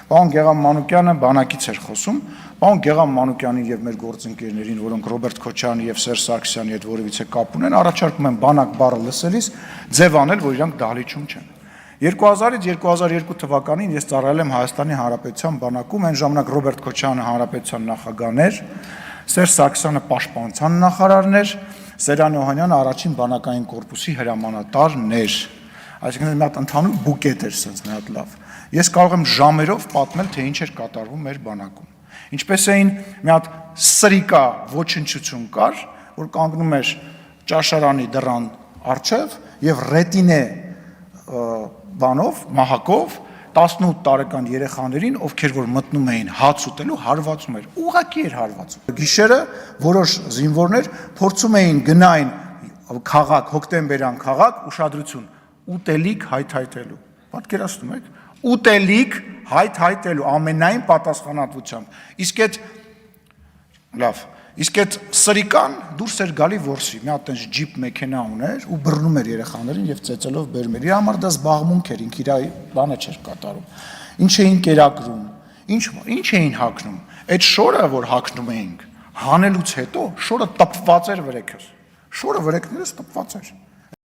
Պարոն Գեգամ Մանուկյանը բանակից էր խոսում, պարոն Գեգամ Մանուկյանին եւ մեր գործընկերներին, որոնք Ռոբերտ Քոչարյանի եւ Սերժ Սարգսյանի հետ որևիցե կապ ունեն, առաջարկում եմ բանակ բառը լսելիս ձև անել, որ իրանք դահլիճում չեն։ 2000-ից 2002 թվականին ես ծառայել եմ Հայաստանի Հանրապետության բանակում, այն ժամանակ Ռոբերտ Քոչարյանը հանրապետության նախագահն էր, Սերժ Սարգսյանը պաշտպանության նախարարն էր, Սերան Օհանյանը առաջին բանակային կորպուսի հրամանատարն էր։ Այսինքն մի հատ ընդհանուր բուկետ էր sense մի հատ լավ։ Ես կարող եմ ժամերով պատմել, թե ինչ էր կատարվում մեր բանակում։ Ինչպես էին մի հատ սրիկա ոչնչություն կար, որ կանգնում էր ճաշարանի դռան առջև եւ ռետինե բանով, մահակով 18 տարեկան երեխաներին, ովքեր որ մտնում էին հաց ուտելու, հարվածում էր։ Ուղղակի էր հարվածում։ Գիշերը որոշ զինվորներ փորձում էին գնային քաղաք, հոկտեմբերյան քաղաք, ուշադրություն, ուտելիք հայթայթելու։ Պատկերացնում եք, ուտելիք հայթայթելու ամենայն պատասխանատվությամբ։ Իսկ այդ սրիկան դուրս էր գալի որսի, մի հատ այնց ջիպ մեքենա ուներ ու բռնում էր երեխաներին եւ ծեծելով բերում էր։ Իր համար դա զբաղմունք էր, ինքը իր բանը չէր կատարում։ Ինչ էին կերակրում, ինչ էին հագնում։ Այդ շորը, որ հագնում էինք, հանելուց հետո շորը տպված էր վրեքս։ Շորը վրեքներս տպված էր։